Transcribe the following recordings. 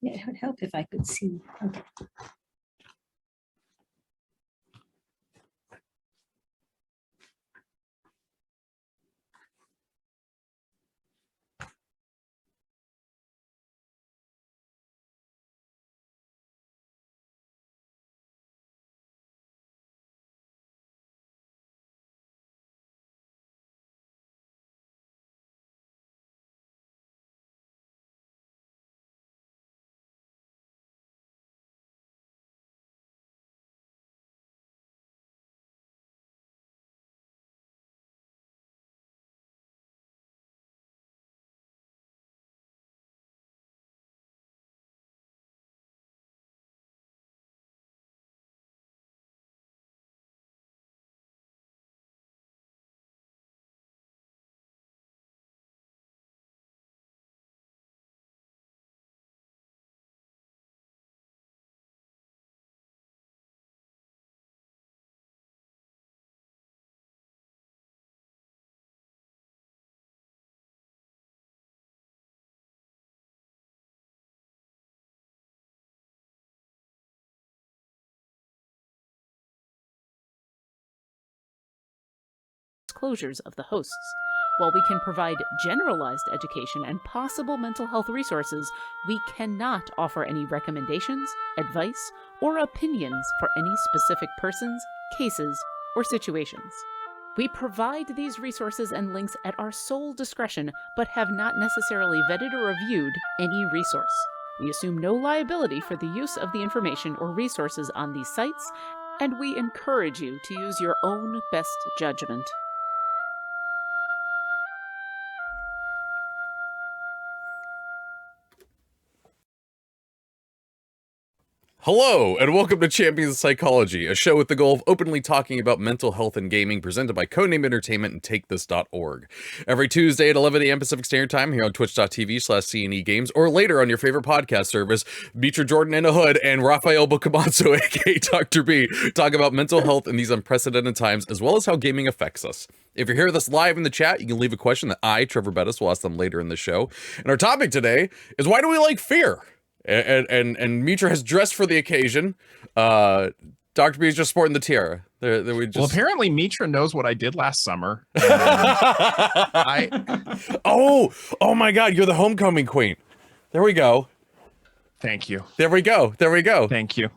Yeah, it would help if I could see. Okay. Disclosures of the hosts. While we can provide generalized education and possible mental health resources, we cannot offer any recommendations, advice, or opinions for any specific persons, cases, or situations. We provide these resources and links at our sole discretion, but have not necessarily vetted or reviewed any resource. We assume no liability for the use of the information or resources on these sites, and we encourage you to use your own best judgment. Hello, and welcome to Champions of Psychology, a show with the goal of openly talking about mental health and gaming, presented by Codename Entertainment and TakeThis.org. Every Tuesday at 11 a.m. Pacific Standard Time here on twitch.tv/CNE Games, or later on your favorite podcast service, Mitra Jordan in a hood and Raffael Boccamazzo, aka Dr. B, talk about mental health in these unprecedented times, as well as how gaming affects us. If you're here with us live in the chat, you can leave a question that I, Treavor Bettis, will ask them later in the show. And our topic today is, why do we like fear? And Mitra has dressed for the occasion. Dr. B is just sporting the tiara. Well, apparently Mitra knows what I did last summer. Oh my God, you're the homecoming queen. There we go. Thank you. There we go. Thank you.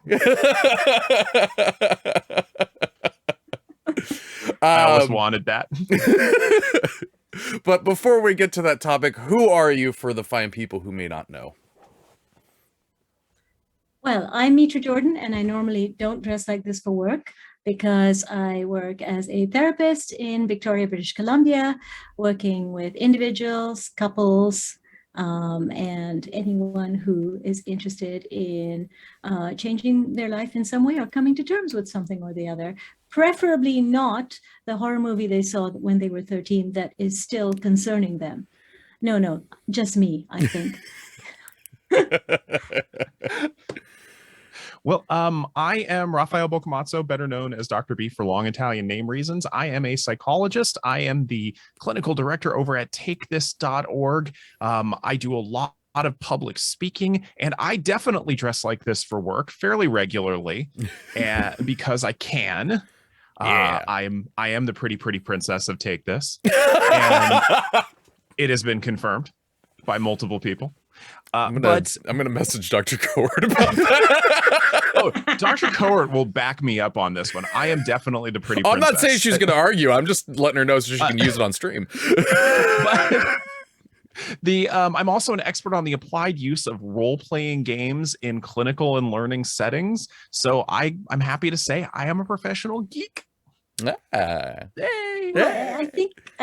I always wanted that. But before we get to that topic, who are you for the fine people who may not know? Well, I'm Mitra Jordan, and I normally don't dress like this for work because I work as a therapist in Victoria, British Columbia, working with individuals, couples, and anyone who is interested in changing their life in some way or coming to terms with something or the other. Preferably not the horror movie they saw when they were 13 that is still concerning them. No, just me, I think. Well, I am Raffael Boccamazzo, better known as Dr. B for long Italian name reasons. I am a psychologist. I am the clinical director over at TakeThis.org. I do a lot of public speaking, and I definitely dress like this for work fairly regularly, because I can. Yeah. I am the pretty princess of Take This, and it has been confirmed by multiple people. I'm gonna message Dr. Coward about that. Oh, Dr. Coward will back me up on this one. I am definitely the pretty princess. I'm not saying she's gonna argue. I'm just letting her know so she can use it on stream. I'm also an expert on the applied use of role-playing games in clinical and learning settings. So I'm happy to say I am a professional geek. Hey. Well, I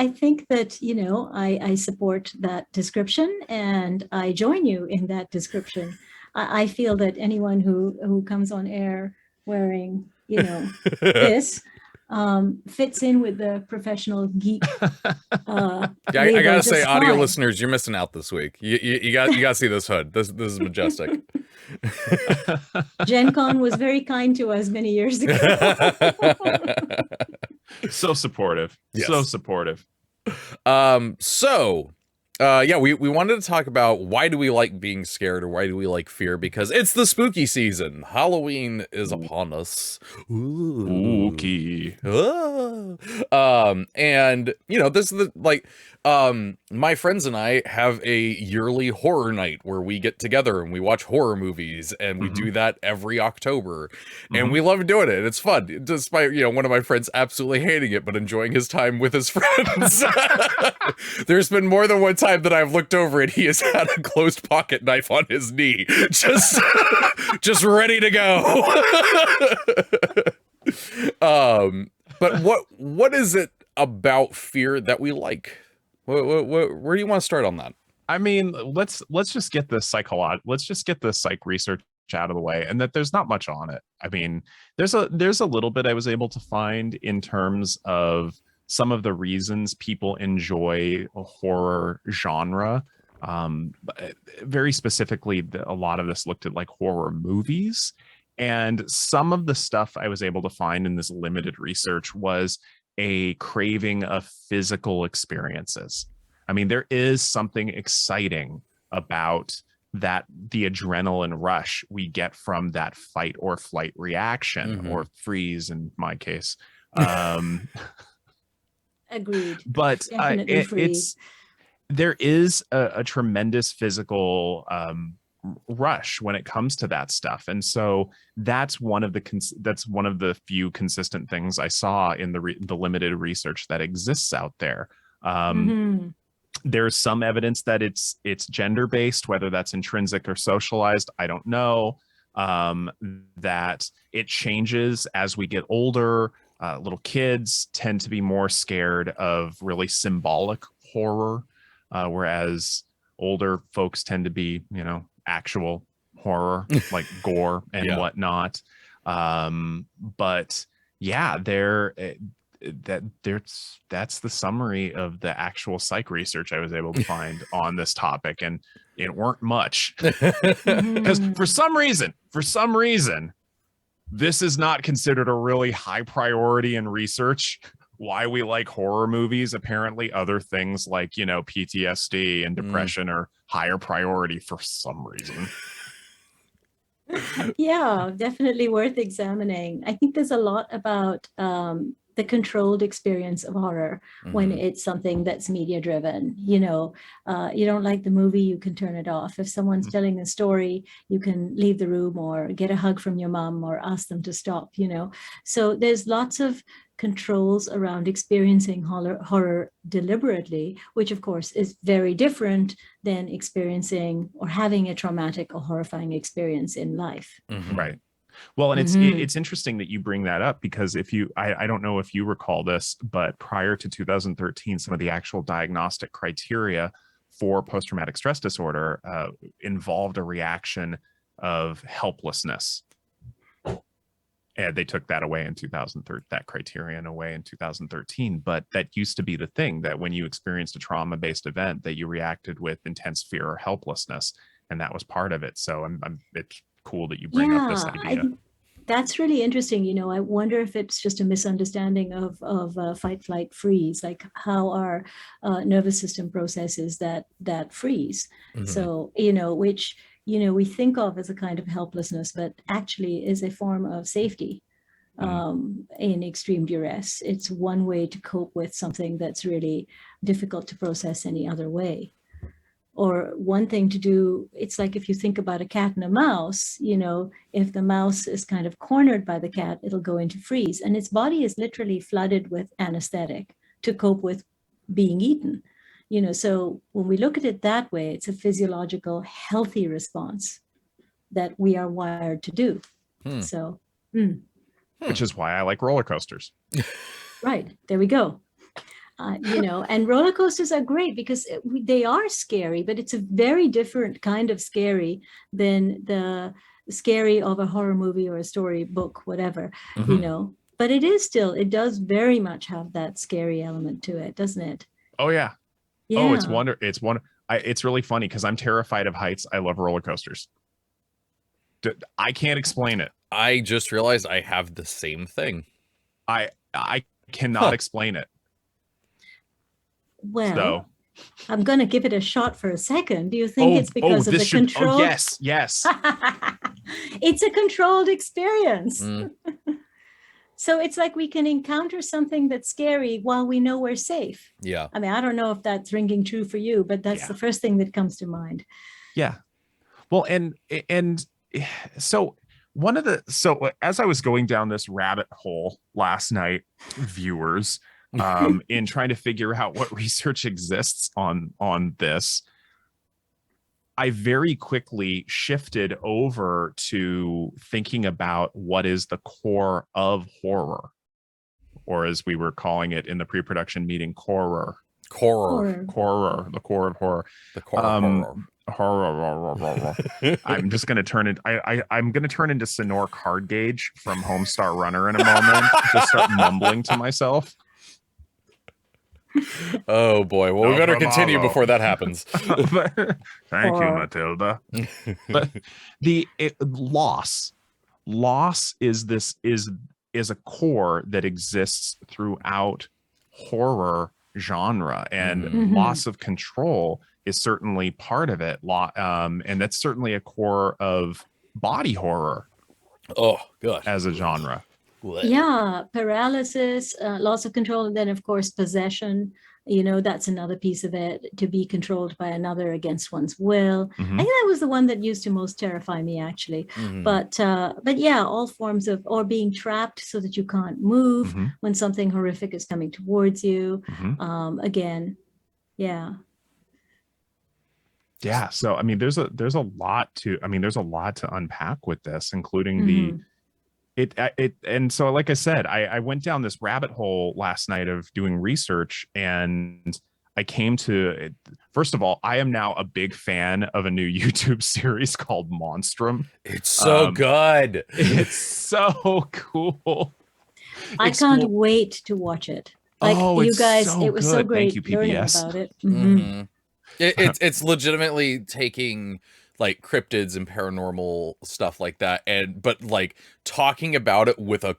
think that, I support that description, and I join you in that description. I feel that anyone who comes on air wearing, this fits in with the professional geek. I gotta say, audio listeners, you're missing out this week. You gotta see this hood. This is majestic. Gen Con was very kind to us many years ago. So supportive. Yes. So supportive. So Yeah, we wanted to talk about why do we like being scared or why do we like fear, because it's the spooky season. Halloween is upon us. Ooh. Spooky. And this is my friends and I have a yearly horror night where we get together and we watch horror movies, and we do that every October, and we love doing it. It's fun, despite one of my friends absolutely hating it but enjoying his time with his friends. There's been more than one time that I've looked over and he has had a closed pocket knife on his knee, just ready to go. But what is it about fear that we like? Where do you want to start on that? I mean, let's just get the psych research out of the way, and that there's not much on it. I mean, there's a little bit I was able to find in terms of some of the reasons people enjoy a horror genre. Very specifically, a lot of this looked at like horror movies, and some of the stuff I was able to find in this limited research was a craving of physical experiences. I mean, there is something exciting about that, the adrenaline rush we get from that fight or flight reaction, or freeze in my case. Agreed. But there is a tremendous physical rush when it comes to that stuff, and so that's one of the few consistent things I saw in the limited research that exists out there. There's some evidence that it's gender based, whether that's intrinsic or socialized, I don't know. That it changes as we get older. Little kids tend to be more scared of really symbolic horror, whereas older folks tend to be, actual horror, like gore and whatnot. But yeah, that's the summary of the actual psych research I was able to find on this topic, and it weren't much, because for some reason this is not considered a really high priority in research. Why we like horror movies, apparently other things like PTSD and depression are higher priority for some reason. Yeah, definitely worth examining. I think there's a lot about the controlled experience of horror when it's something that's media driven. You don't like the movie, you can turn it off. If someone's telling a story, you can leave the room or get a hug from your mom or ask them to stop. So there's lots of controls around experiencing horror deliberately, which of course is very different than experiencing or having a traumatic or horrifying experience in life. Right. Well, and it's interesting that you bring that up, because I don't know if you recall this, but prior to 2013, some of the actual diagnostic criteria for post-traumatic stress disorder involved a reaction of helplessness. And they took that away in 2013, that criterion away in 2013. But that used to be the thing, that when you experienced a trauma-based event, that you reacted with intense fear or helplessness, and that was part of it. So it's cool that you bring up this idea. That's really interesting. I wonder if it's just a misunderstanding of fight, flight, freeze, like how our nervous system processes that freeze. So, which we think of as a kind of helplessness, but actually is a form of safety in extreme duress. It's one way to cope with something that's really difficult to process any other way. Or one thing to do, it's like if you think about a cat and a mouse, if the mouse is kind of cornered by the cat, it'll go into freeze. And its body is literally flooded with anesthetic to cope with being eaten. So when we look at it that way, it's a physiological, healthy response that we are wired to do. So, which is why I like roller coasters. Right. There we go. And roller coasters are great because they are scary, but it's a very different kind of scary than the scary of a horror movie or a storybook, whatever, but it does very much have that scary element to it, doesn't it? Oh yeah. Oh, it's really funny because I'm terrified of heights. I love roller coasters. I can't explain it. I just realized I have the same thing. I cannot explain it. Well, I'm going to give it a shot for a second. Do you think it's because of the control? Oh, yes. It's a controlled experience. Mm. So it's like we can encounter something that's scary while we know we're safe. Yeah. I mean, I don't know if that's ringing true for you, but that's the first thing that comes to mind. Yeah. Well, and so as I was going down this rabbit hole last night, viewers, in trying to figure out what research exists on this, I very quickly shifted over to thinking about what is the core of horror, or as we were calling it in the pre-production meeting, horror. The core of horror. The core of horror. I'm just going to turn it. I'm going to turn into Sonor Card Gauge from Homestar Runner in a moment. Just start mumbling to myself. Oh boy. Well, we better continue before that happens. Thank you, Matilda. But loss is a core that exists throughout horror genre, and loss of control is certainly part of it. And that's certainly a core of body horror. Oh gosh, as a genre. Yeah, paralysis, loss of control, and then of course possession. That's another piece of it, to be controlled by another against one's will. I think that was the one that used to most terrify me, actually. But yeah, all forms of, or being trapped so that you can't move when something horrific is coming towards you. Again, yeah. Yeah. So I mean, there's a lot to unpack with this, including and so, like I said, I went down this rabbit hole last night of doing research, and I came to it. First of all, I am now a big fan of a new YouTube series called Monstrum. It's so good. It's so cool. I can't wait to watch it. Like, you guys, so it was good. so great Thank you, learning PBS. about it. It's legitimately taking like cryptids and paranormal stuff like that, but like talking about it with a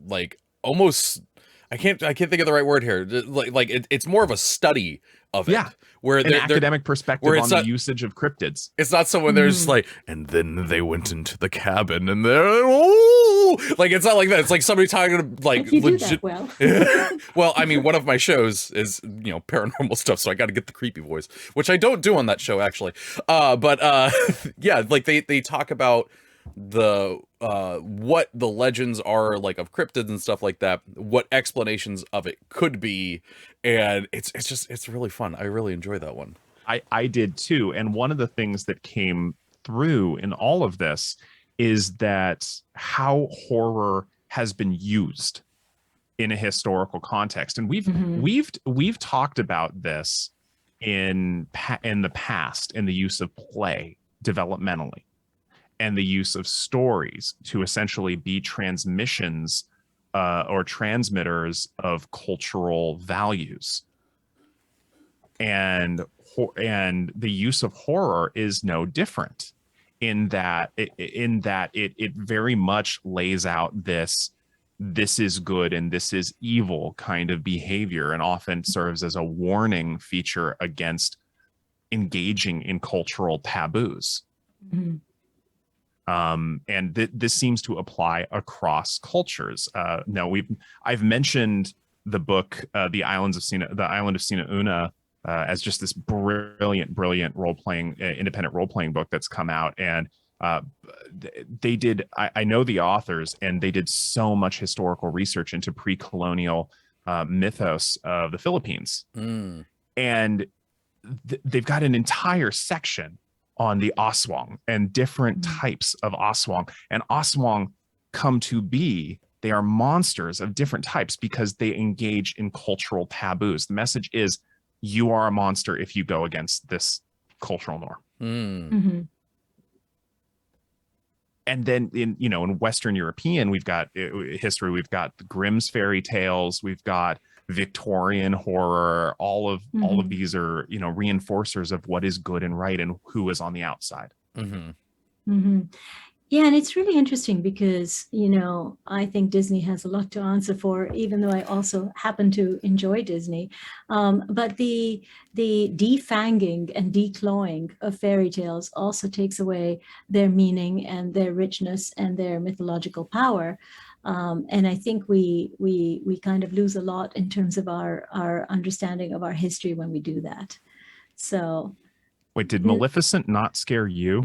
like almost, I can't think of the right word here. Like it's more of a study of it. Yeah. Where an academic perspective on the usage of cryptids. It's not someone there's like, and then they went into the cabin and like, it's not like that. It's like somebody talking like legit. Well, well, I mean, one of my shows is, paranormal stuff, so I got to get the creepy voice, which I don't do on that show actually. But yeah, like they talk about the what the legends are like of cryptids and stuff like that, what explanations of it could be, and it's really fun. I really enjoy that one. I did too. And one of the things that came through in all of this is that how horror has been used in a historical context, and we've talked about this in the past, in the use of play developmentally, and the use of stories to essentially be transmissions or transmitters of cultural values. And the use of horror is no different in that it very much lays out this is good and this is evil kind of behavior, and often serves as a warning feature against engaging in cultural taboos. And this seems to apply across cultures. I've mentioned the book, The Island of Sina Una, as just this brilliant independent role-playing book that's come out. And they did, I know the authors, and they did so much historical research into pre-colonial mythos of the Philippines. And they've got an entire section on the aswang and different types of aswang. And aswang come to be, they are monsters of different types because they engage in cultural taboos. The message is, you are a monster if you go against this cultural norm. And then in Western European, we've got history, we've got the Grimm's fairy tales, we've got Victorian horror. All of these are reinforcers of what is good and right and who is on the outside. Yeah, and it's really interesting because, I think Disney has a lot to answer for, even though I also happen to enjoy Disney. But the defanging and declawing of fairy tales also takes away their meaning and their richness and their mythological power. And I think we kind of lose a lot in terms of our understanding of our history when we do that. So Wait, did Maleficent not scare you?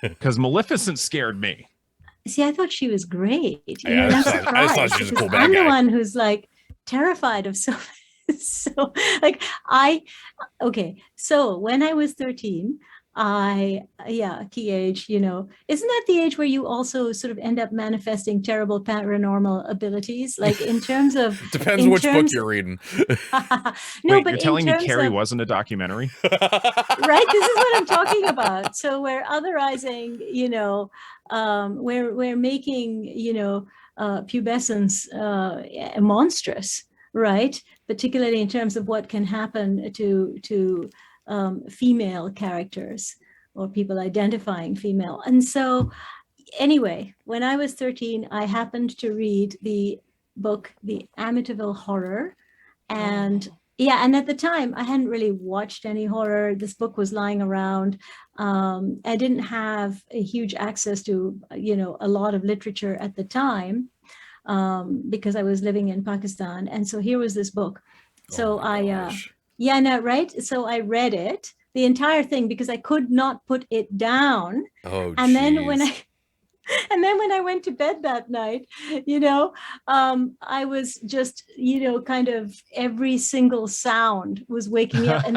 Because Maleficent scared me. see, I thought she was great. Yeah, And I I'm just thought she was a because cool bad I'm the guy. one who's like terrified of so so like okay. So when I was 13, key age, isn't that the age where you also sort of end up manifesting terrible paranormal abilities? Like in terms of Depends in which book terms you're reading. no, Wait, but you're in telling me terms Carrie of wasn't a documentary? right, this is what I'm talking about. So we're otherizing, we're making, pubescence monstrous, right? Particularly in terms of what can happen to female characters or people identifying female. And so anyway, when I was 13, I happened to read the book, The Amityville Horror, and yeah, and at the time I hadn't really watched any horror. This book was lying around. I didn't have a huge access to, a lot of literature at the time, because I was living in Pakistan. And so here was this book. So yeah, no, right. So I read it, the entire thing, because I could not put it down. Oh, And then when geez. I went to bed that night, I was just, kind of every single sound was waking me up. And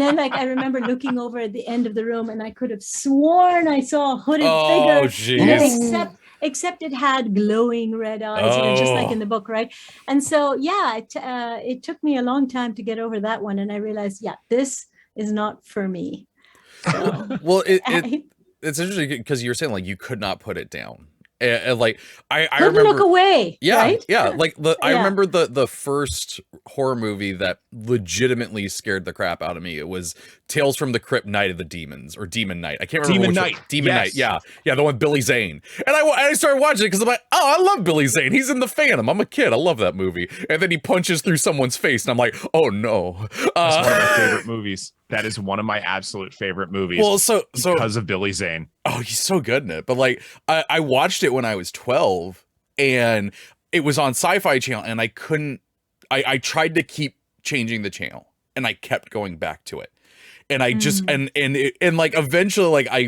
then like I remember looking over at the end of the room and I could have sworn I saw a hooded Oh, figure, jeez. except it had glowing red eyes, just like in the book, right? And so, yeah, it took me a long time to get over that one. And I realized, yeah, this is not for me. So, Well, it's interesting because you were saying like you could not put it down. And like I couldn't remember look away, yeah, right? yeah. Like I Yeah. remember the first horror movie that legitimately scared the crap out of me. It was Tales from the Crypt, Night of the Demons, or Demon Night. I can't remember Demon which Night. one. Demon Night. Yes. Yeah, the one with Billy Zane. And I started watching it because I'm like, oh, I love Billy Zane. He's in The Phantom. I'm a kid. I love that movie. And then he punches through someone's face, and I'm like, oh no. That's one of my favorite movies. That is one of my absolute favorite movies. Well, so because of Billy Zane. Oh, he's so good in it. But like, I watched it when I was 12, and it was on Sci-Fi Channel, and I couldn't. I tried to keep changing the channel, and I kept going back to it, and I just and like eventually, like I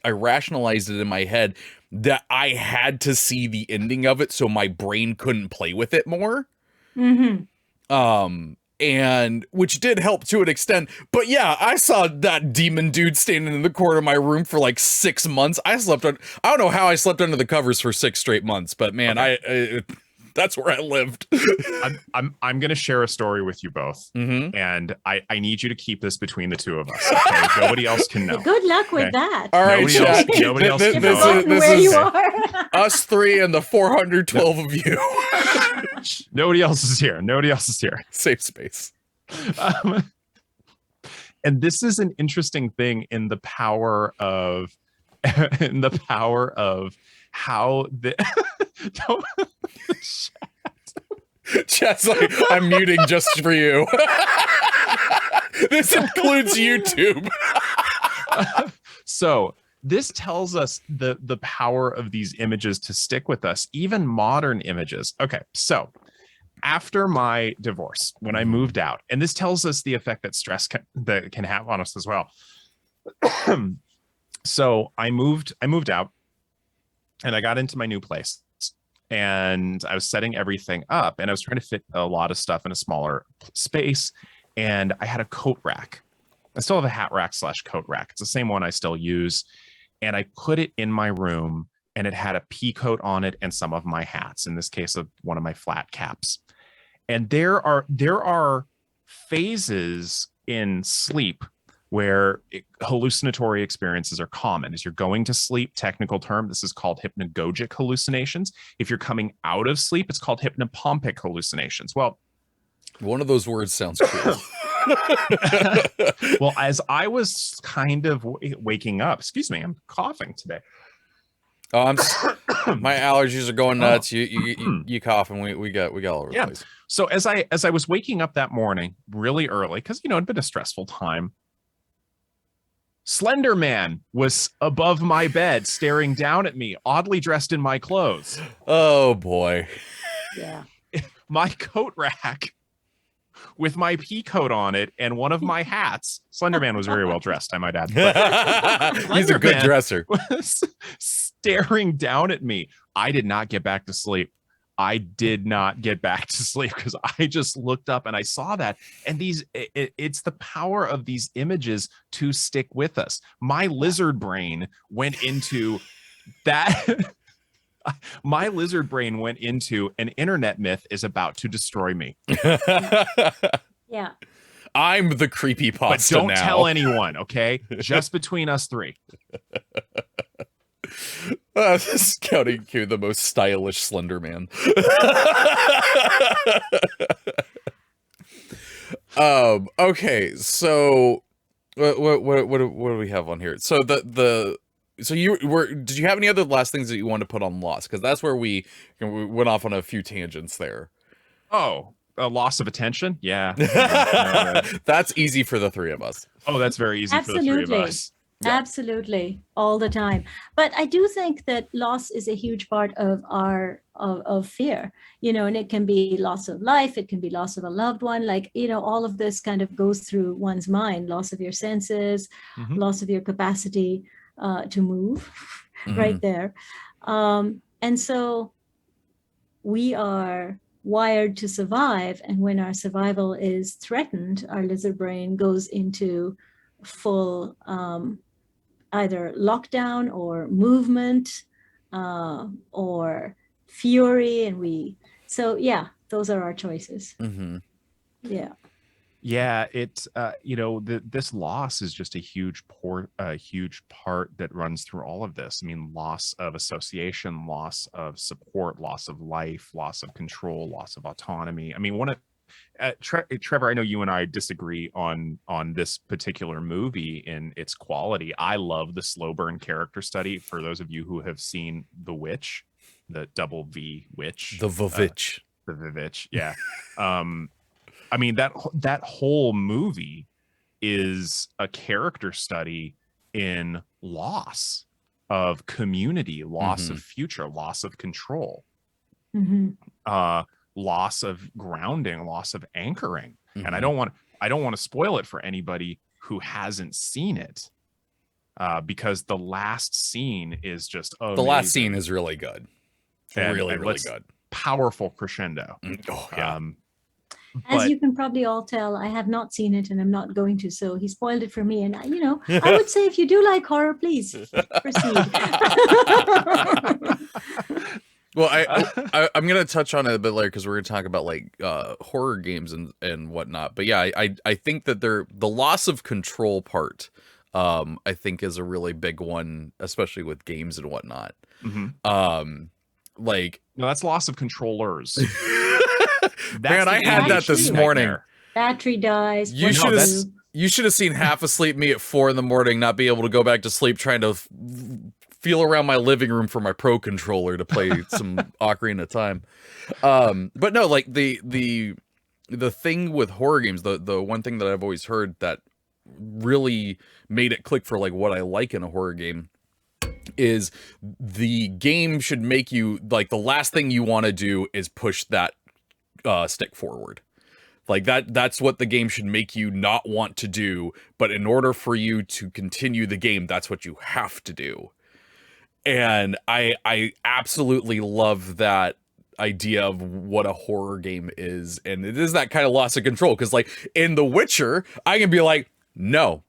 rationalized it in my head that I had to see the ending of it, so my brain couldn't play with it more. And which did help to an extent, but yeah, I saw that demon dude standing in the corner of my room for like 6 months. I don't know how I slept under the covers for 6 straight months, but man, I that's where I lived. I'm gonna share a story with you both, and I need you to keep this between the two of us. Okay? Nobody else can know. Good luck with that. All right, nobody else can this know. is Where you are. us three and the 412 of you. Nobody else is here. Nobody else is here. Safe space. And this is an interesting thing in the power of how the Chat's like, I'm muting just for you. This includes YouTube. So this tells us the power of these images to stick with us, even modern images. Okay, so after my divorce, when I moved out, and this tells us the effect that stress can have on us as well. So I moved out, and I got into my new place, and I was setting everything up, and I was trying to fit a lot of stuff in a smaller space, and I had a coat rack. I still have a hat rack / coat rack. It's the same one I still use. And I put it in my room, and it had a pea coat on it and some of my hats, in this case of one of my flat caps. And there are phases in sleep where hallucinatory experiences are common. As you're going to sleep, technical term, this is called hypnagogic hallucinations. If you're coming out of sleep, it's called hypnopompic hallucinations. Well, one of those words sounds cool. Well, as I was kind of waking up, excuse me, I'm coughing today. Oh, my allergies are going nuts. You cough, and we got all over the place. So as I was waking up that morning really early, because it'd been a stressful time, Slender Man was above my bed staring down at me, oddly dressed in my clothes. Oh boy. Yeah. My coat rack with my pea coat on it and one of my hats. Slender Man was very well dressed, I might add. He's a good dresser. Was staring down at me. I did not get back to sleep. Because I just looked up and I saw that. And it's the power of these images to stick with us. My lizard brain went into that. My lizard brain went into an internet myth is about to destroy me. Yeah. I'm the creepypasta now. But don't tell anyone, okay? Just between us three. Scouting Q, the most stylish Slender Man. Okay, so what do we have on here? So did you have any other last things that you wanted to put on Lost? Because that's where we went off on a few tangents there. Oh, a loss of attention? Yeah. That's easy for the three of us. Oh, that's very easy for the three of us. Yeah. Absolutely, all the time. But I do think that loss is a huge part of our of fear, and it can be loss of life, it can be loss of a loved one, all of this kind of goes through one's mind, loss of your senses, loss of your capacity to move, right there. And so we are wired to survive, and when our survival is threatened, our lizard brain goes into full either lockdown or movement or fury, and those are our choices. Yeah, it's this loss is just a huge part that runs through all of this. I mean, loss of association, loss of support, loss of life, loss of control, loss of autonomy. I mean, Treavor, I know you and I disagree on this particular movie in its quality. I love the slow burn character study. For those of you who have seen The Witch, the double V witch, the Vivitch, yeah. I mean, that whole movie is a character study in loss of community, loss of future, loss of control. Loss of grounding, loss of anchoring. And I don't want to spoil it for anybody who hasn't seen it, because the last scene is just amazing. The last scene is really good. Really good. Powerful crescendo. Oh yeah. As you can probably all tell, I have not seen it and I'm not going to, so he spoiled it for me. And I would say, if you do like horror, please proceed. Well, I'm going to touch on it a bit later, because we're going to talk about horror games and whatnot. But yeah, I think that the loss of control part, I think, is a really big one, especially with games and whatnot. No, that's loss of controllers. Man, I had that this morning. Battery dies. You should have seen half asleep me at 4 a.m, not be able to go back to sleep, trying to feel around my living room for my Pro controller to play some Ocarina of Time. But no, the thing with horror games, the one thing that I've always heard that really made it click for what I like in a horror game is the game should make you, the last thing you want to do is push that stick forward. That's what the game should make you not want to do, but in order for you to continue the game, that's what you have to do. And I absolutely love that idea of what a horror game is, and it is that kind of loss of control, because in The Witcher, I can be like, no,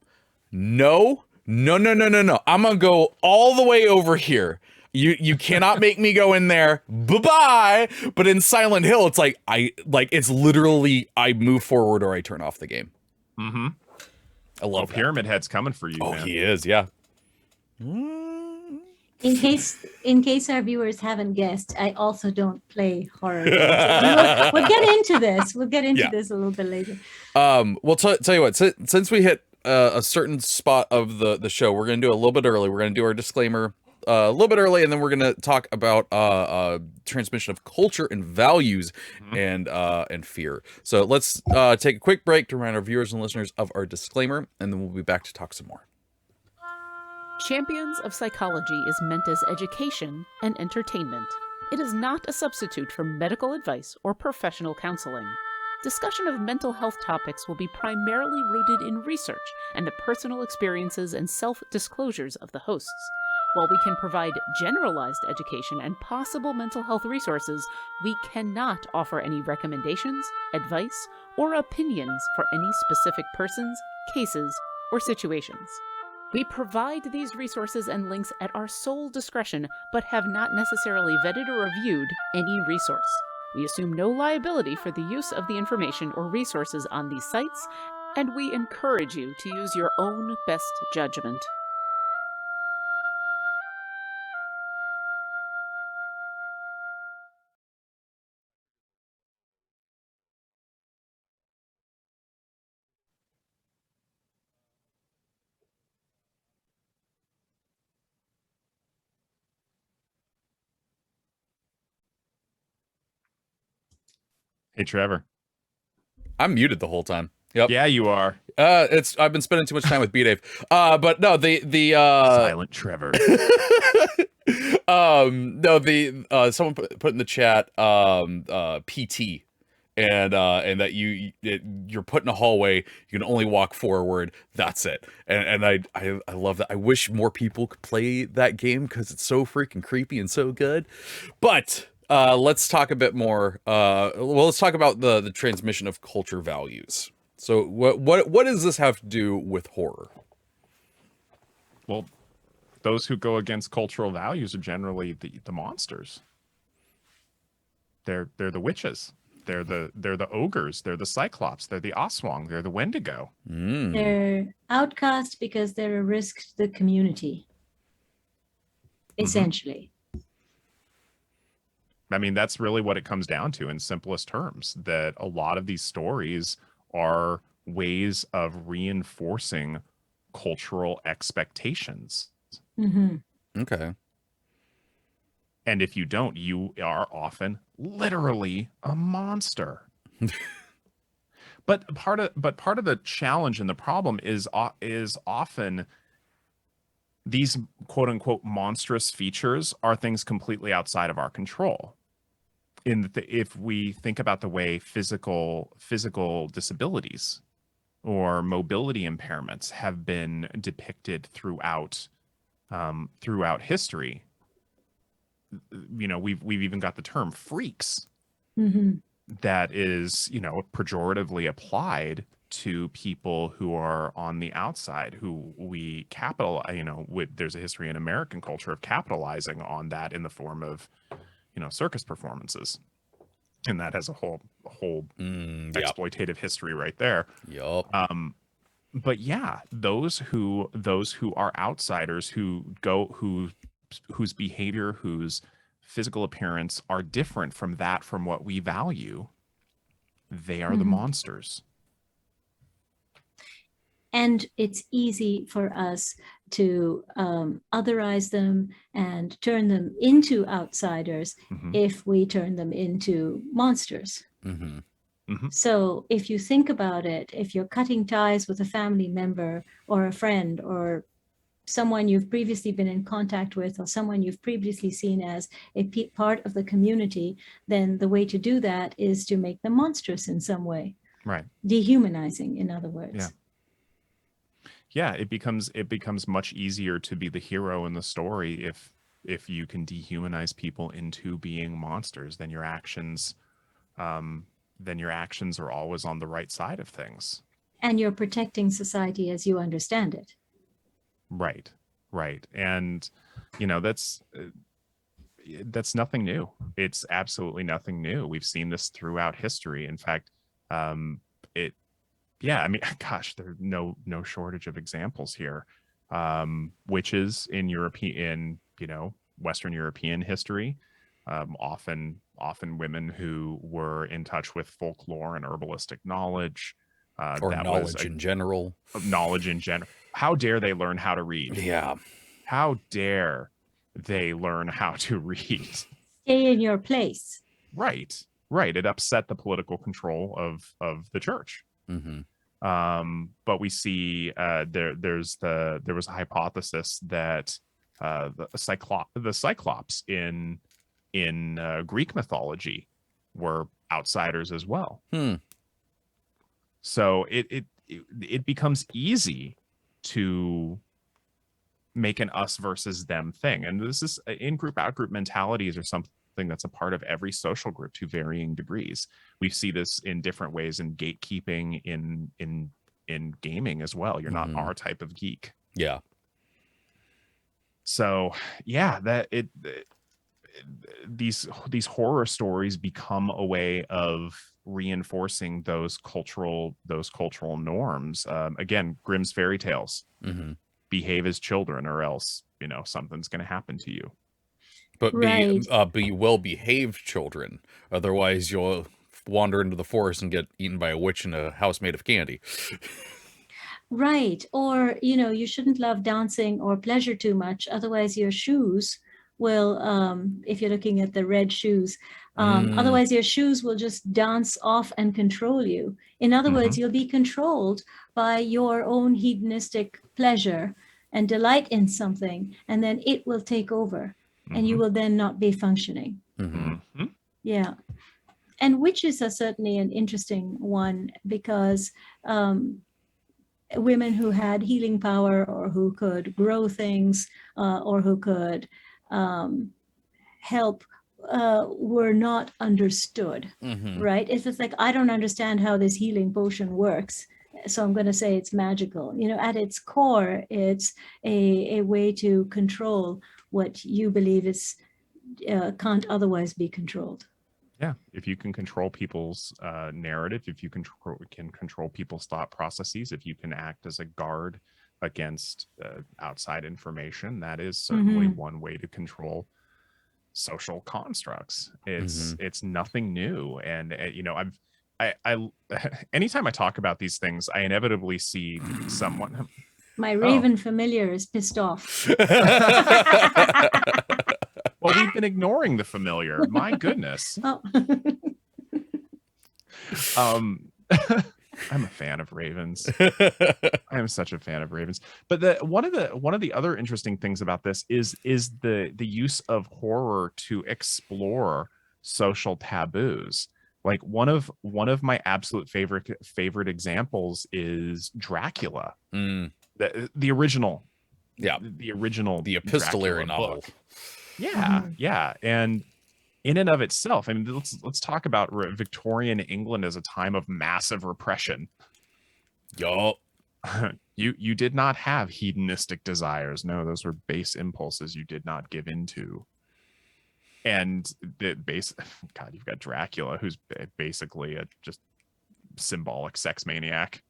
I'm gonna go all the way over here. You cannot make me go in there. Bye-bye. But in Silent Hill, it's it's literally I move forward or I turn off the game. I love Pyramid Head's coming for you. Oh, man. He is, yeah. In case our viewers haven't guessed, I also don't play horror games. We'll get into this. We'll get into this a little bit later. Well, tell you what, since we hit a certain spot of the show, we're going to do a little bit early. We're going to do our disclaimer a little bit early, and then we're going to talk about transmission of culture and values and fear. So let's take a quick break to remind our viewers and listeners of our disclaimer, and then we'll be back to talk some more. Champions of Psychology is meant as education and entertainment. It is not a substitute for medical advice or professional counseling. Discussion of mental health topics will be primarily rooted in research and the personal experiences and self-disclosures of the hosts. While we can provide generalized education and possible mental health resources, we cannot offer any recommendations, advice, or opinions for any specific persons, cases, or situations. We provide these resources and links at our sole discretion, but have not necessarily vetted or reviewed any resource. We assume no liability for the use of the information or resources on these sites, and we encourage you to use your own best judgment. Hey, Trevor. I'm muted the whole time. Yep. Yeah, you are. I've been spending too much time with B-Dave. But no, the Silent Trevor. no, someone put in the chat PT, and that you're put in a hallway, you can only walk forward, that's it. And I love that. I wish more people could play that game because it's so freaking creepy and so good. But let's talk a bit more. Let's talk about the transmission of culture values. So what does this have to do with horror? Well, those who go against cultural values are generally the monsters. They're the witches. They're the ogres. They're the cyclops. They're the Aswang. They're the Wendigo. They're outcasts because they're a risk to the community, essentially. I mean, that's really what it comes down to in simplest terms, that a lot of these stories are ways of reinforcing cultural expectations. Okay. And if you don't, you are often literally a monster. But part of the challenge and the problem is often these quote unquote monstrous features are things completely outside of our control. If we think about the way physical disabilities or mobility impairments have been depicted throughout history, you know, we've even got the term freaks that is, you know, pejoratively applied to people who are on the outside, who we there's a history in American culture of capitalizing on that in the form of, you know, circus performances. And that has a whole exploitative history right there. Yup. But yeah, those who are outsiders, whose behavior, whose physical appearance are different from what we value, they are the monsters. And it's easy for us to otherize them and turn them into outsiders if we turn them into monsters. So if you think about it, if you're cutting ties with a family member or a friend or someone you've previously been in contact with or someone you've previously seen as a part of the community, then the way to do that is to make them monstrous in some way. Right. Dehumanizing, in other words. Yeah, it becomes much easier to be the hero in the story if you can dehumanize people into being monsters. Then your actions are always on the right side of things. And you're protecting society as you understand it. Right. And, you know, that's nothing new. It's absolutely nothing new. We've seen this throughout history. In fact, I mean, gosh, there's no shortage of examples here. Witches in Western European history, often women who were in touch with folklore and herbalistic knowledge, or knowledge in general. Knowledge in general. How dare they learn how to read? Yeah. How dare they learn how to read. Stay in your place. Right. It upset the political control of the church. Mm-hmm. But we see there was a hypothesis that the Cyclops in Greek mythology were outsiders as well. So it becomes easy to make an us versus them thing, and this is in-group out-group mentalities are something that's a part of every social group to varying degrees. We see this in different ways in gatekeeping, in gaming as well. You're not our type of geek. Yeah. So yeah, these horror stories become a way of reinforcing those cultural norms. Again, Grimm's fairy tales. Behave as children, or else something's going to happen to you. But be well-behaved children, otherwise you'll wander into the forest and get eaten by a witch in a house made of candy. Right. Or, you shouldn't love dancing or pleasure too much. Otherwise your shoes will, if you're looking at the red shoes, otherwise your shoes will just dance off and control you. In other words, you'll be controlled by your own hedonistic pleasure and delight in something, and then it will take over, and you will then not be functioning. Yeah. And witches are certainly an interesting one, because women who had healing power, or who could grow things, or who could help, were not understood, right? It's just like, I don't understand how this healing potion works, so I'm going to say it's magical. At its core, it's a way to control what you believe is can't otherwise be controlled. Yeah, if you can control people's narrative, if you can control people's thought processes, if you can act as a guard against outside information, that is certainly one way to control social constructs. It's nothing new, and I anytime I talk about these things, I inevitably see someone. My Raven familiar is pissed off. Well, we've been ignoring the familiar. My goodness. I'm a fan of ravens. I am such a fan of ravens. But one of the other interesting things about this is the use of horror to explore social taboos. Like one of my absolute favorite examples is Dracula. The original. Yeah. The epistolary novel. Book. Yeah. And in and of itself, I mean, let's talk about Victorian England as a time of massive repression. You did not have hedonistic desires. No, those were base impulses you did not give into. And God, you've got Dracula, who's basically a just symbolic sex maniac.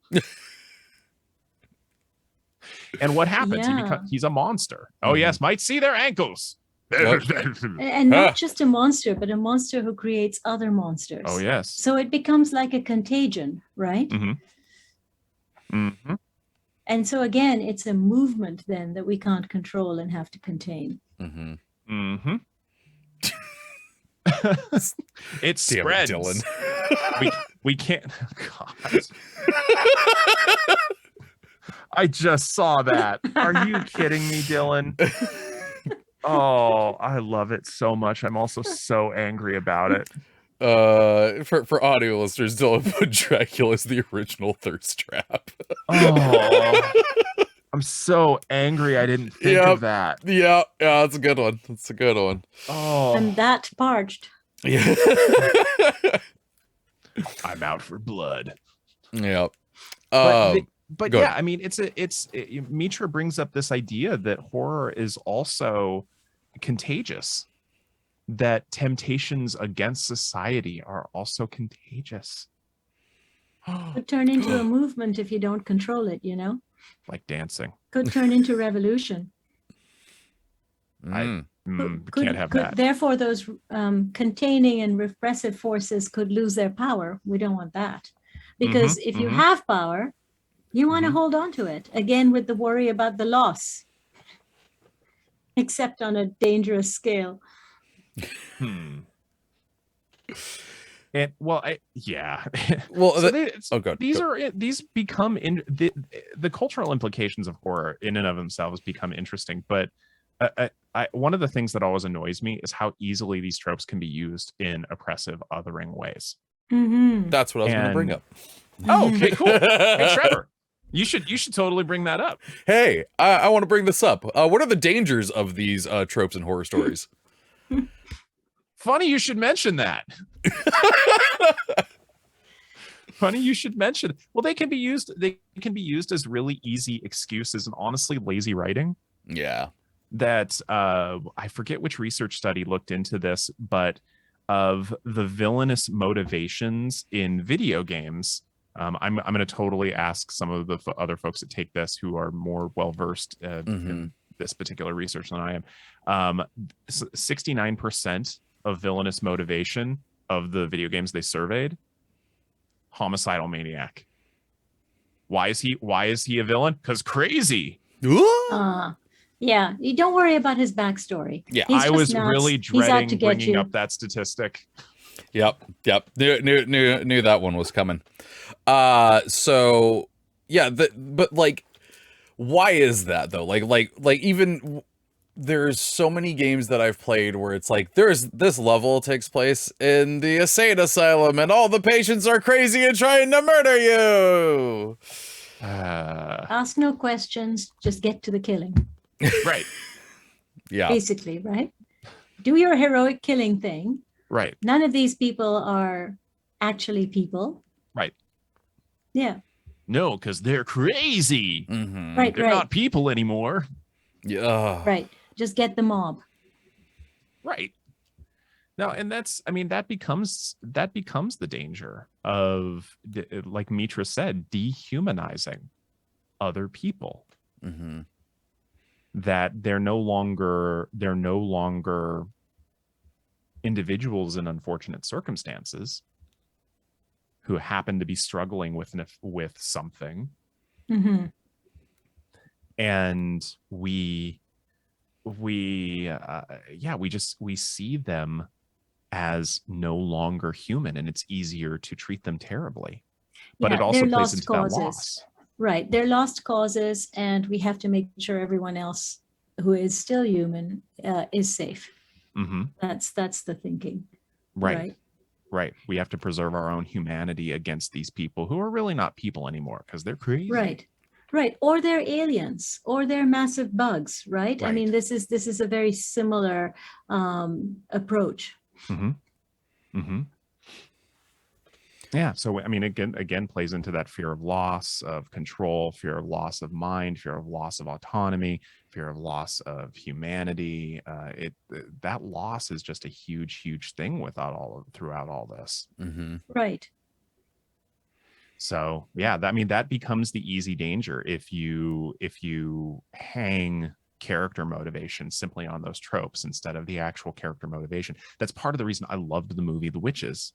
And what happens? He's a monster. Oh yes, might see their ankles. And not just a monster, but a monster who creates other monsters. Oh yes. So it becomes like a contagion, right? And so again, it's a movement then that we can't control and have to contain. It spreads. Damn it, Dylan. we can't. God. I just saw that. Are you kidding me, Dylan? Oh, I love it so much. I'm also so angry about it. For audio listeners, Dylan put Dracula as the original thirst trap. Oh, I'm so angry I didn't think of that. Yeah, that's a good one. That's a good one. Oh, and that parched. Yeah. I'm out for blood. Yeah. But yeah, I mean, Mitra brings up this idea that horror is also contagious, that temptations against society are also contagious. Could turn into a movement if you don't control it, like dancing. Could turn into revolution. Can't have that. Therefore, those containing and repressive forces could lose their power. We don't want that, because if you have power, you want to hold on to it, again with the worry about the loss. except on a dangerous scale. And well, yeah. Well, these become in the cultural implications of horror in and of themselves become interesting. But one of the things that always annoys me is how easily these tropes can be used in oppressive, othering ways. Mm-hmm. That's what I was going to bring up. Oh, okay, cool. Hey, Treavor, you should totally bring that up. Hey, I want to bring this up. What are the dangers of these tropes in horror stories? Funny you should mention that. Funny you should mention. Well, they can be used as really easy excuses and honestly lazy writing. Yeah. That I forget which research study looked into this, but of the villainous motivations in video games. I'm going to totally ask some of the other folks that take this who are more well versed in this particular research than I am. 69% of villainous motivation of the video games they surveyed, homicidal maniac. Why is he a villain? Because crazy. Yeah, you don't worry about his backstory. Yeah, I was really dreading bringing up that statistic. Yep. Knew that one was coming. So yeah, but like, why is that though? Like even there's so many games that I've played where it's like this level takes place in the insane asylum and all the patients are crazy and trying to murder you. Ask no questions, just get to the killing. Right. Yeah. Basically, right? Do your heroic killing thing. Right. None of these people are actually people. Right. Yeah. No, because they're crazy. Mm-hmm. Right. They're not people anymore. Yeah. Right. Just get the mob. Right. No, and that becomes the danger of, like Mitra said, dehumanizing other people. Mm-hmm. That they're no longer individuals in unfortunate circumstances who happen to be struggling with something. Mm-hmm. And we see them as no longer human, and it's easier to treat them terribly. But it also plays into that loss. Right. They're lost causes, and we have to make sure everyone else who is still human is safe. Mm-hmm. That's the thinking. Right. We have to preserve our own humanity against these people who are really not people anymore because they're crazy. Right. Or they're aliens, or they're massive bugs. Right. I mean, this is a very similar approach. Mm-hmm. Mm-hmm. Yeah. So, I mean, again, plays into that fear of loss of control, fear of loss of mind, fear of loss of autonomy, fear of loss of humanity. That loss is just a huge thing throughout all this. Mm-hmm. Right. So, yeah, that becomes the easy danger if you hang character motivation simply on those tropes instead of the actual character motivation. That's part of the reason I loved the movie The Witch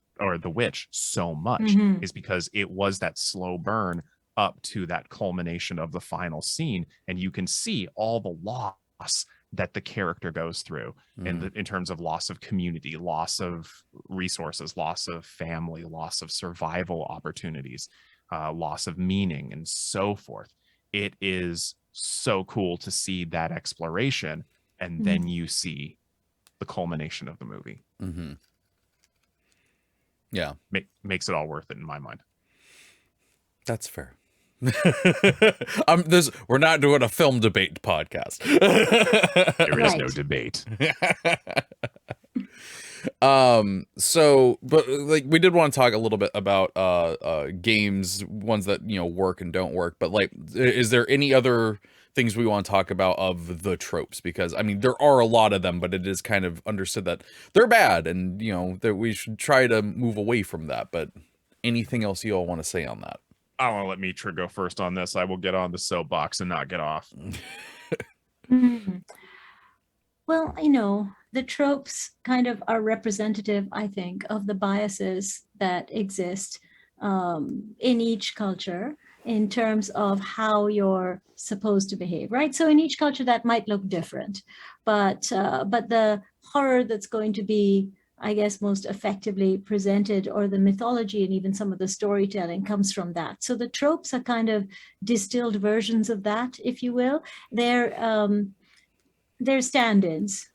so much, is because it was that slow burn up to that culmination of the final scene, and you can see all the loss that the character goes through in terms of loss of community, loss of resources, loss of family, loss of survival opportunities, loss of meaning, and so forth. It is so cool to see that exploration, and then you see the culmination of the movie. Mm-hmm. Yeah. Makes it all worth it in my mind. That's fair. We're not doing a film debate podcast. There is no debate. But like, we did want to talk a little bit about games, ones that work and don't work, but like, is there any other things we want to talk about of the tropes? Because I mean, there are a lot of them, but it is kind of understood that they're bad, and that we should try to move away from that. But anything else you all want to say on that? I want to let Mitra go first on this. I will get on the soapbox and not get off. Well, the tropes kind of are representative, I think, of the biases that exist in each culture. in terms of how you're supposed to behave, right? So in each culture that might look different, but the horror that's going to be, I guess, most effectively presented, or the mythology and even some of the storytelling, comes from that. So the tropes are kind of distilled versions of that, if you will. They're stand-ins,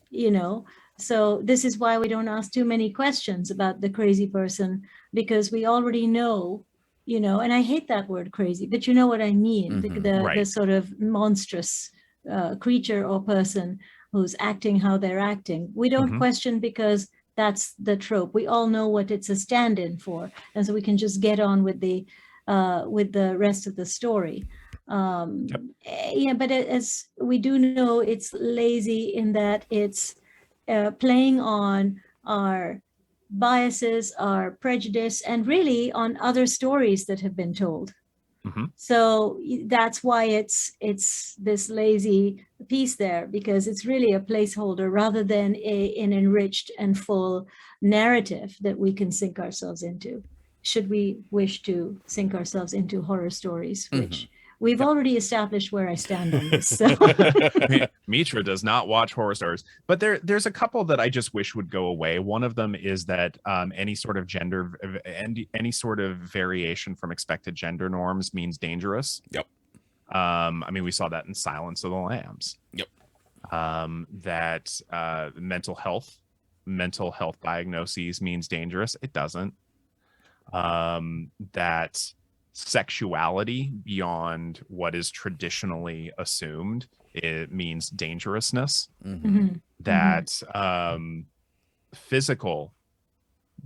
you know. So this is why we don't ask too many questions about the crazy person, because we already know, you know, and I hate that word crazy, but you know what I mean, the Right. sort of monstrous creature or person who's acting how they're acting. We don't Mhm. question because that's the trope. We all know what it's a stand-in for, and so we can just get on with the rest of the story. Yep. Yeah, but as we do know, it's lazy in that it's playing on our biases, our prejudice, and really on other stories that have been told. Mhm. So that's why it's this lazy piece there, because it's really a placeholder rather than an enriched and full narrative that we can sink ourselves into, should we wish to sink ourselves into horror stories, which we've Yep. already established where I stand on this. So Mitra does not watch horror stories, but there's a couple that I just wish would go away. One of them is that any sort of gender, any sort of variation from expected gender norms means dangerous. Yep. I mean, we saw that in Silence of the Lambs. Yep. That mental health diagnoses means dangerous. It doesn't. That sexuality beyond what is traditionally assumed, it means dangerousness. Mhm. That physical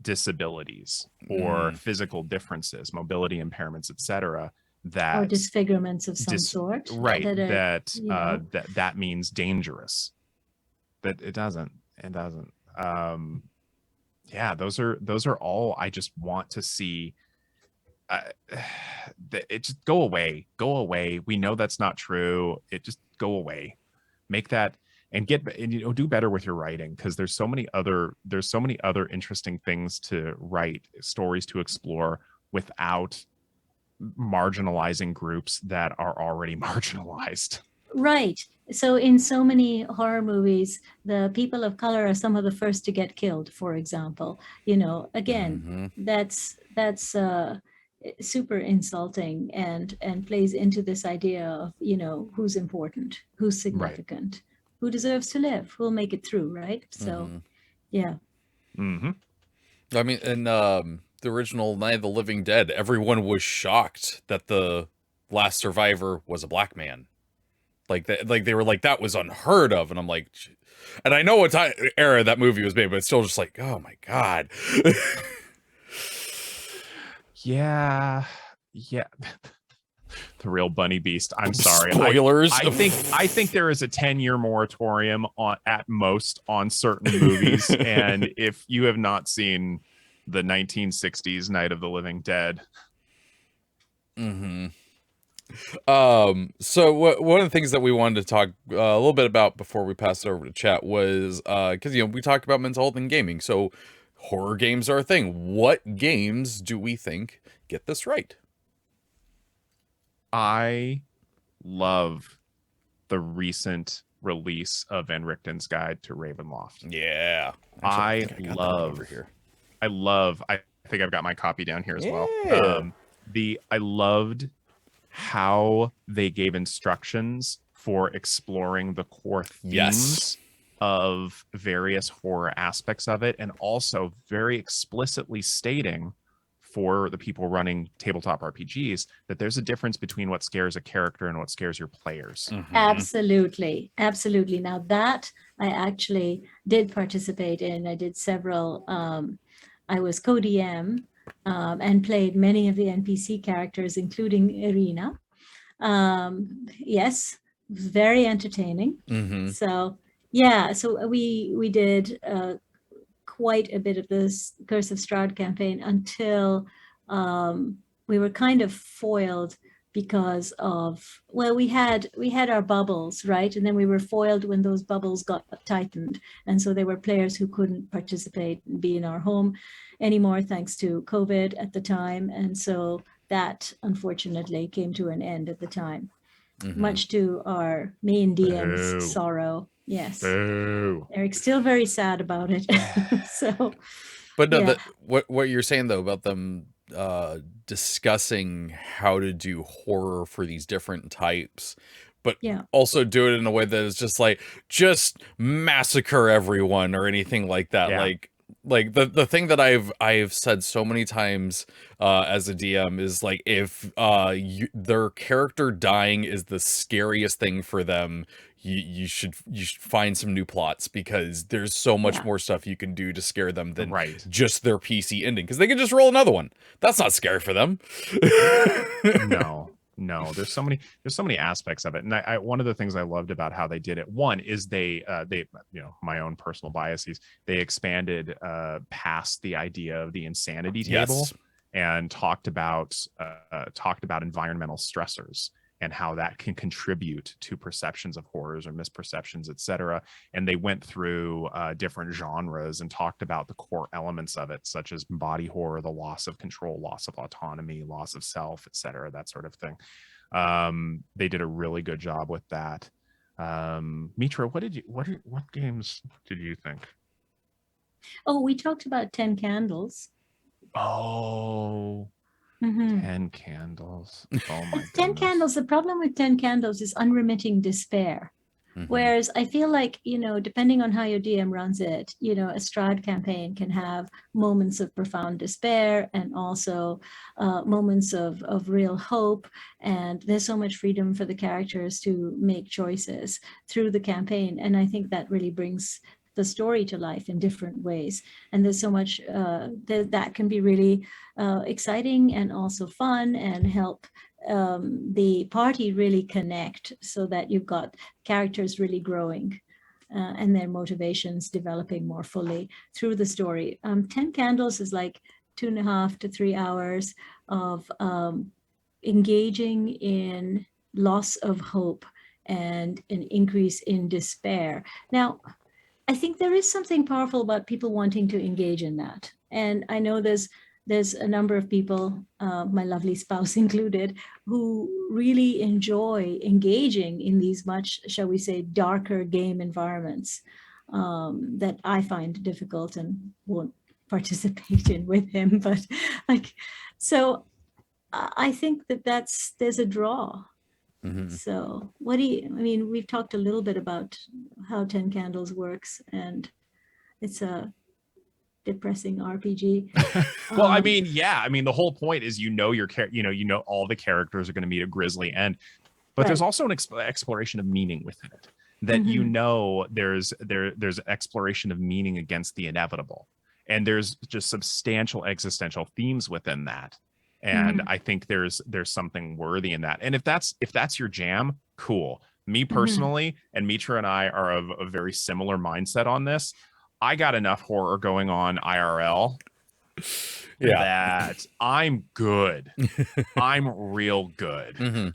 disabilities or physical differences, mobility impairments, etc., that or disfigurements of some sort, right, that are, that you know, that means dangerous. But it doesn't. Yeah, those are all I just want to see. It just go away. We know that's not true. It just go away. Make that and do better with your writing, because there's so many other interesting things to write, stories to explore, without marginalizing groups that are already marginalized. right. So in so many horror movies, the people of color are some of the first to get killed, for example. You know, again, that's super insulting, and plays into this idea of, you know, who's important, who's Right. significant, who deserves to live, who'll make it through, right? So yeah. Mm-hmm. I mean, in the original Night of the Living Dead, everyone was shocked that the last survivor was a black man. Like that, like they were like, that was unheard of, and I'm like, and I know what era that movie was made, but it's still just like, oh my god. Yeah. The real bunny beast. I'm sorry. Spoilers. I think there is a 10-year moratorium at most on certain movies, and if you have not seen the 1960s Night of the Living Dead. So one of the things that we wanted to talk a little bit about before we pass it over to chat was because we talked about mental health and gaming. So horror games are a thing. What games do we think get this right? I love the recent release of Van Richten's Guide to Ravenloft. Yeah, actually, I think I got that one over here. I think I've got my copy down here as well. Yeah. I loved how they gave instructions for exploring the core themes of various horror aspects of it, and also very explicitly stating for the people running tabletop RPGs that there's a difference between what scares a character and what scares your players. Absolutely. Now that I actually did participate in. I did several, I was co-DM and played many of the NPC characters, including Irina. Yes, very entertaining. So yeah, so we did quite a bit of this Curse of Strahd campaign until we were kind of foiled because of, well, we had our bubbles, right? And then we were foiled when those bubbles got tightened. And so there were players who couldn't participate and be in our home anymore thanks to COVID at the time. And so that unfortunately came to an end at the time, Mm-hmm. much to our main DM's Boo. sorrow. Yes. Boo. Eric's still very sad about it. So, But no, yeah. what you're saying though about them discussing how to do horror for these different types, but Yeah. also do it in a way that is just like just massacre everyone or anything like that. Yeah. Like the thing that I've said so many times as a DM is like if their character dying is the scariest thing for them, you should find some new plots, because there's so much Yeah. more stuff you can do to scare them than Right. just their PC ending, because they can just roll another one. That's not scary for them. No, there's so many aspects of it. And I one of the things I loved about how they did it, one is they my own personal biases, they expanded past the idea of the insanity table. Yes. And talked about environmental stressors and how that can contribute to perceptions of horrors or misperceptions, etc. And they went through different genres and talked about the core elements of it, such as body horror, the loss of control, loss of autonomy, loss of self, etc., that sort of thing. They did a really good job with that. Mitra, what games did you think? Oh, we talked about 10 Candles. Oh, Mhm. 10 Candles. Oh my It's 10 goodness. Candles. The problem with 10 Candles is unremitting despair. Mhm. Whereas I feel like, depending on how your DM runs it, a Strahd campaign can have moments of profound despair and also moments of real hope. And there's so much freedom for the characters to make choices through the campaign. And I think that really brings the story to life in different ways. And there's so much that can be really exciting and also fun and help the party really connect, so that you've got characters really growing and their motivations developing more fully through the story. 10 Candles is like 2.5 to 3 hours of engaging in loss of hope and an increase in despair. Now, I think there is something powerful about people wanting to engage in that. And I know there's a number of people, my lovely spouse included, who really enjoy engaging in these much, shall we say, darker game environments that I find difficult and won't participate in with him. But so I think there's a draw. Mhm. So we've talked a little bit about how 10 Candles works, and it's a depressing RPG. Well, the whole point is all the characters are going to meet a grisly end, but there's Right. also an exploration of meaning within it. That there's exploration of meaning against the inevitable, and there's just substantial existential themes within that. And I think there's something worthy in that. And if that's your jam, cool. Me personally, and Mitra and I are of a very similar mindset on this. I got enough horror going on IRL that I'm good. I'm real good. Mm-hmm.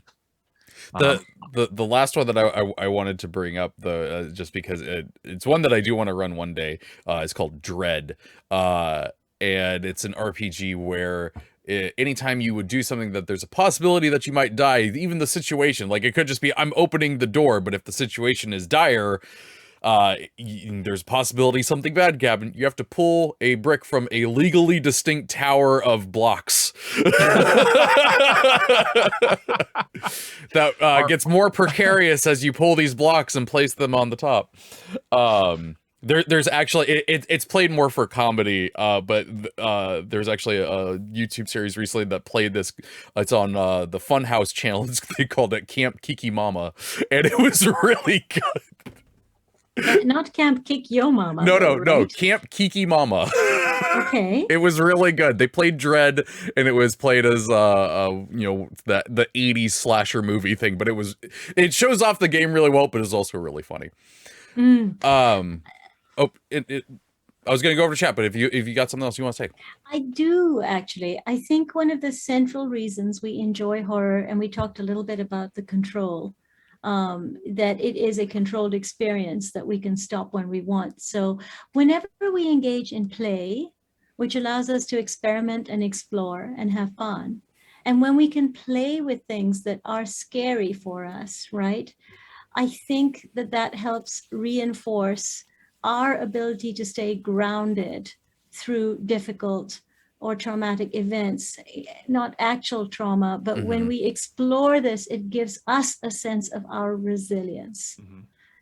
The last one that I wanted to bring up, though, just because it's one that I do want to run one day, is called Dread, and it's an RPG where anytime you would do something that there's a possibility that you might die, even the situation, like it could just be I'm opening the door, but if the situation is dire, there's a possibility something bad can happen. You have to pull a brick from a legally distinct tower of blocks that gets more precarious as you pull these blocks and place them on the top. There's actually it's played more for comedy, but there's actually a YouTube series recently that played this. It's on the Funhouse channel. They called it Camp Kiki Mama, and it was really good. Not Camp Kick Yo Mama. No. Camp Kiki Mama. Okay. It was really good. They played Dread, and it was played as the 80s slasher movie thing, but it shows off the game really well, but it's also really funny. I was going to go over to chat, but if you got something else you want to say. I do, actually. I think one of the central reasons we enjoy horror, and we talked a little bit about the control, that it is a controlled experience that we can stop when we want. So whenever we engage in play, which allows us to experiment and explore and have fun, And when we can play with things that are scary for us, right? I think that that helps reinforce our ability to stay grounded through difficult or traumatic events, not actual trauma, but when we explore this, it gives us a sense of our resilience.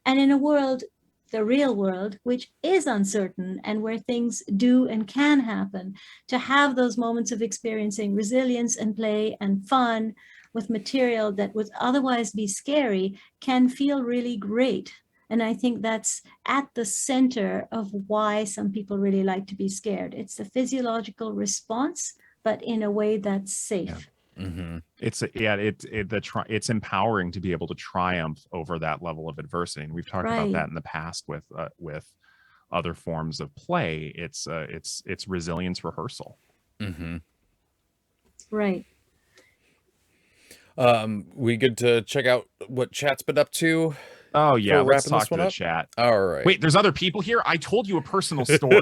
And in a world, the real world, which is uncertain and where things do and can happen, to have those moments of experiencing resilience and play and fun with material that would otherwise be scary can feel really great. And I think that's at the center of why some people really like to be scared. It's the physiological response, but in a way that's safe. It's empowering to be able to triumph over that level of adversity. And we've talked about that in the past with other forms of play. It's resilience rehearsal. Right. We good to check out what chat's been up to? Oh yeah, let's wrapping talk to the chat. All right. Wait, there's other people here? I told you a personal story.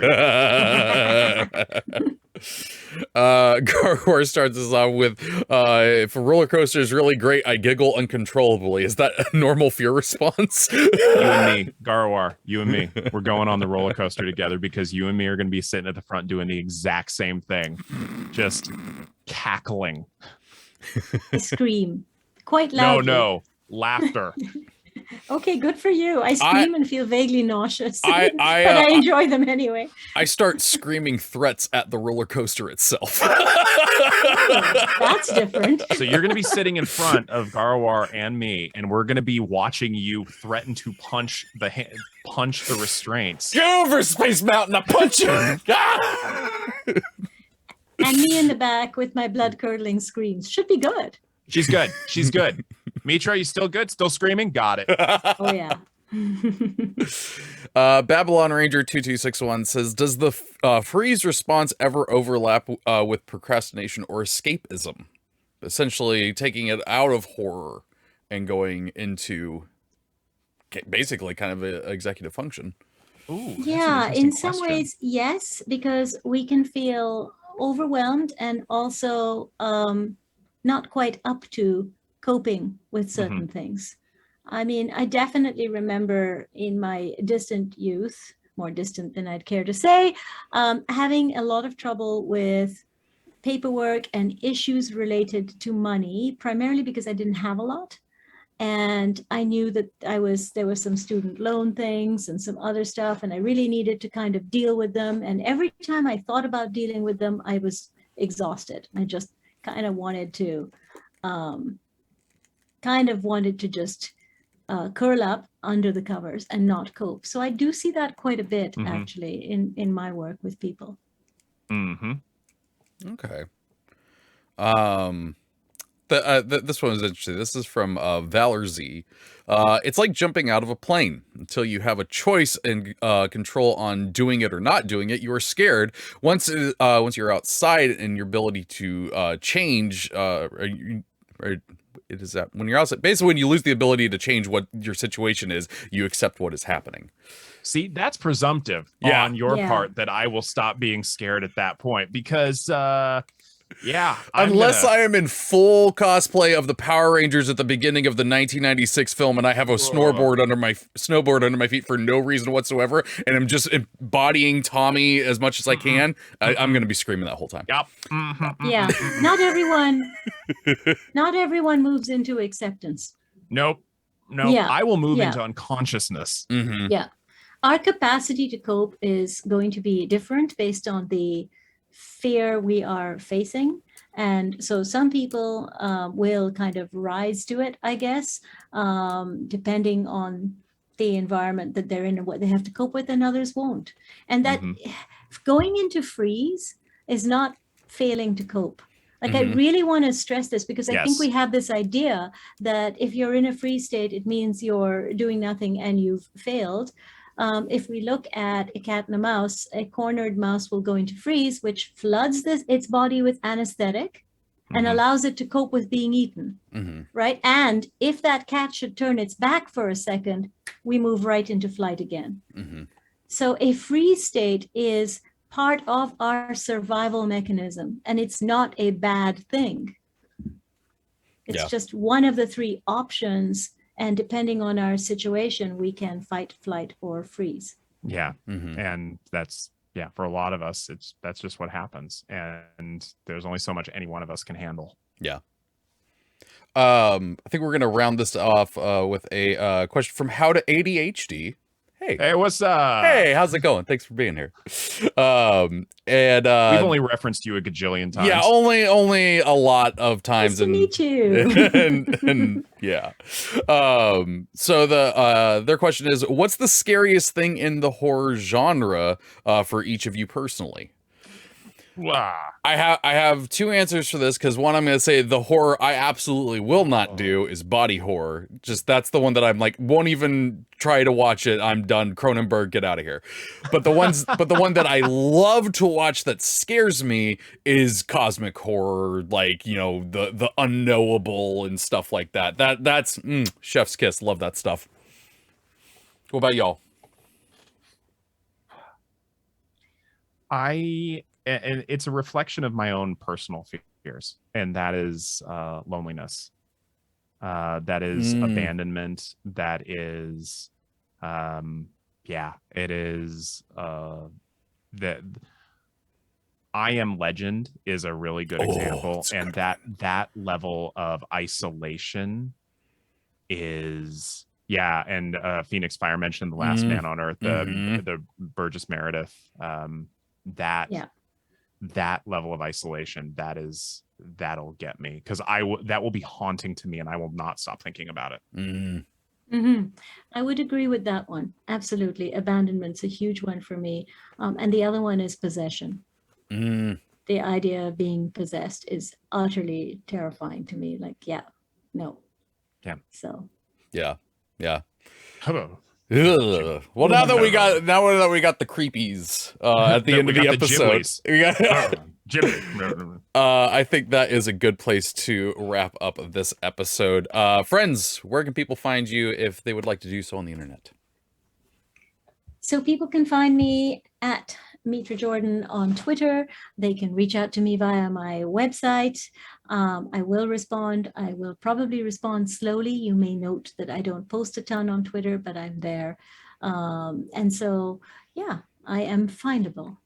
Garwar starts us off with, if a roller coaster is really great, I giggle uncontrollably. Is that a normal fear response? You and me, Garwar, you and me. We're going on the roller coaster together because you and me are going to be sitting at the front doing the exact same thing. Just cackling. I scream quite loudly. No, laughter. Okay, good for you. I scream and feel vaguely nauseous, but I enjoy them anyway. I start screaming threats at the roller coaster itself. That's different. So you're going to be sitting in front of Garwar and me, and we're going to be watching you threaten to punch the restraints. Get over, Space Mountain! I punch you! And me in the back with my blood-curdling screams. Should be good. She's good. She's good. Mitra, you still good? Still screaming? Got it. Oh, yeah. Babylon Ranger 2261 says, does the freeze response ever overlap with procrastination or escapism? Essentially taking it out of horror and going into basically kind of an executive function. Ooh, yeah, in some ways, yes, because we can feel overwhelmed and also not quite up to coping with certain things. I mean, I definitely remember in my distant youth, more distant than I'd care to say, having a lot of trouble with paperwork and issues related to money, primarily because I didn't have a lot. And I knew that there was some student loan things and some other stuff, and I really needed to kind of deal with them. And every time I thought about dealing with them, I was exhausted. I just kind of wanted to just curl up under the covers and not cope. So I do see that quite a bit, actually, in my work with people. Okay. This one is interesting. This is from Valor Z. It's like jumping out of a plane. Until you have a choice and control on doing it or not doing it, you are scared. Once you're outside and your ability to change, it is that when you're outside, basically when you lose the ability to change what your situation is, you accept what is happening. See, that's presumptive on your part that I will stop being scared at that point because unless I am in full cosplay of the Power Rangers at the beginning of the 1996 film and I have a snowboard under my feet for no reason whatsoever and I'm just embodying Tommy as much as I can, I'm going to be screaming that whole time. Yep. Yeah. Not everyone moves into acceptance. Nope. Yeah. I will move into unconsciousness. Yeah. Our capacity to cope is going to be different based on the fear we are facing. And so some people will kind of rise to it, I guess, depending on the environment that they're in and what they have to cope with, and others won't. And that going into freeze is not failing to cope. Like, I really want to stress this because I think we have this idea that if you're in a freeze state, it means you're doing nothing and you've failed. If we look at a cat and a mouse, a cornered mouse will go into freeze, which floods its body with anesthetic and allows it to cope with being eaten, right? And if that cat should turn its back for a second, we move right into flight again. So a freeze state is part of our survival mechanism, and it's not a bad thing. It's Yeah. just one of the three options. And depending on our situation, we can fight, flight, or freeze. Yeah. Mhm. And that's, yeah, for a lot of us, that's just what happens. And there's only so much any one of us can handle. Yeah. I think we're gonna round this off with a question from How to ADHD. Hey, what's up? Hey, how's it going? Thanks for being here. And We've only referenced you a gajillion times. yeah, only a lot of times. Nice to meet you. and yeah. So their question is, what's the scariest thing in the horror genre for each of you personally? Wow. I have two answers for this, because one, I'm going to say the horror I absolutely will not do is body horror. Just that's the one that I'm like, won't even try to watch it. I'm done. Cronenberg, get out of here. But the one that I love to watch that scares me is cosmic horror, like, you know, the unknowable and stuff like that. That's chef's kiss. Love that stuff. What about y'all? And it's a reflection of my own personal fears, and that is loneliness. That is abandonment. That is, it is that I Am Legend is a really good example, and that level of isolation is. Yeah, and Phoenix Fire mentioned The Last Man on Earth, the Burgess Meredith. That level of isolation, that'll get me, because that will be haunting to me, and I will not stop thinking about it. I would agree with that one. Absolutely. Abandonment's a huge one for me. And the other one is possession. The idea of being possessed is utterly terrifying to me. Like, no. Yeah. So. Yeah. Hello. Well, now that we got the creepies at the end of the episode, I think that is a good place to wrap up this episode. Friends, where can people find you if they would like to do so on the internet? So people can find me at Mitra Jordan on Twitter. They can reach out to me via my website. I will respond. I will probably respond slowly. You may note that I don't post a ton on Twitter, but I'm there. And so, yeah, I am findable.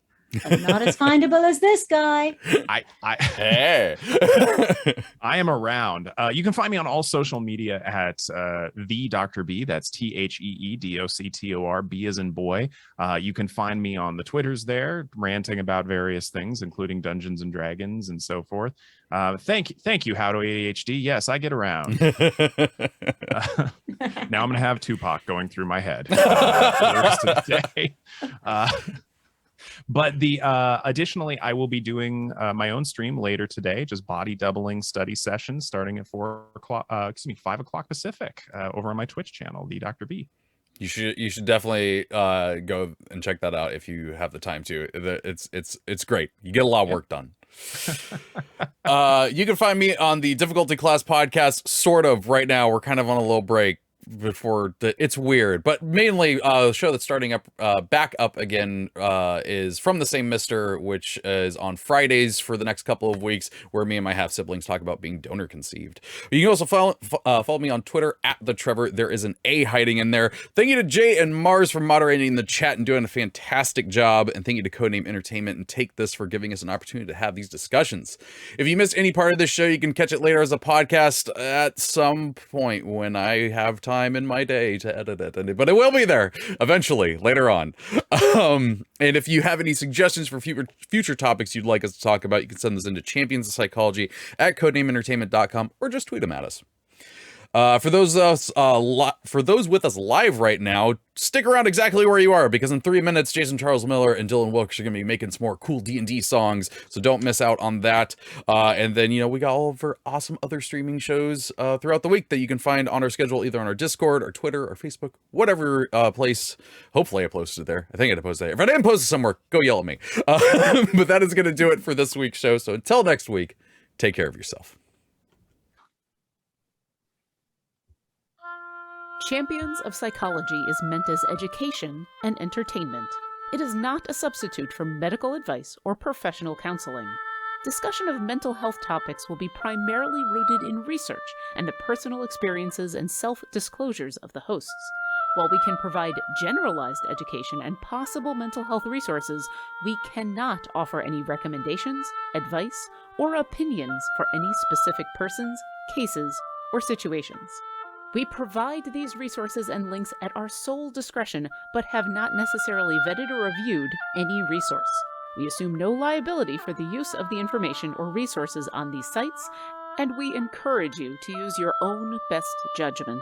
But not as findable as this guy. Hey. I am around. You can find me on all social media at the Dr. B. That's TheeDoctor. B as in boy. You can find me on the Twitters there, ranting about various things, including Dungeons and Dragons and so forth. Thank you, How to ADHD. Yes, I get around. Now I'm gonna have Tupac going through my head for the rest of the day. But additionally, I will be doing my own stream later today, just body doubling study sessions starting at 5 o'clock Pacific over on my Twitch channel, the Dr. B. You should definitely go and check that out if you have the time to. It's great. You get a lot of work done. You can find me on the Difficulty Class podcast, sort of right now. We're kind of on a little break before it's weird, but mainly the show that's starting up back up again is From the Same Mister, which is on Fridays for the next couple of weeks, where me and my half siblings talk about being donor conceived. You can also follow me on Twitter at the Treavor. There is an A hiding in there. Thank you to Jay and Mars for moderating the chat and doing a fantastic job, and thank you to Codename Entertainment and Take This for giving us an opportunity to have these discussions. If you missed any part of this show, you can catch it later as a podcast at some point when I have time in my day to edit it, but it will be there eventually later on. And if you have any suggestions for future topics you'd like us to talk about, you can send this into championsofpsychology@codenameentertainment.com or just tweet them at us. For those with us live right now, stick around exactly where you are, because in 3 minutes, Jason Charles Miller and Dylan Wilkes are going to be making some more cool D&D songs, so don't miss out on that. And then, we got all of our awesome other streaming shows throughout the week that you can find on our schedule, either on our Discord, or Twitter, or Facebook, whatever place. Hopefully I posted it there. I think I posted it. If I didn't post it somewhere, go yell at me. But that is going to do it for this week's show, so until next week, take care of yourself. Champions of Psychology is meant as education and entertainment. It is not a substitute for medical advice or professional counseling. discussion of mental health topics will be primarily rooted in research and the personal experiences and self-disclosures of the hosts. While we can provide generalized education and possible mental health resources, we cannot offer any recommendations, advice, or opinions for any specific persons, cases, or situations. We provide these resources and links at our sole discretion, but have not necessarily vetted or reviewed any resource. We assume no liability for the use of the information or resources on these sites, and we encourage you to use your own best judgment.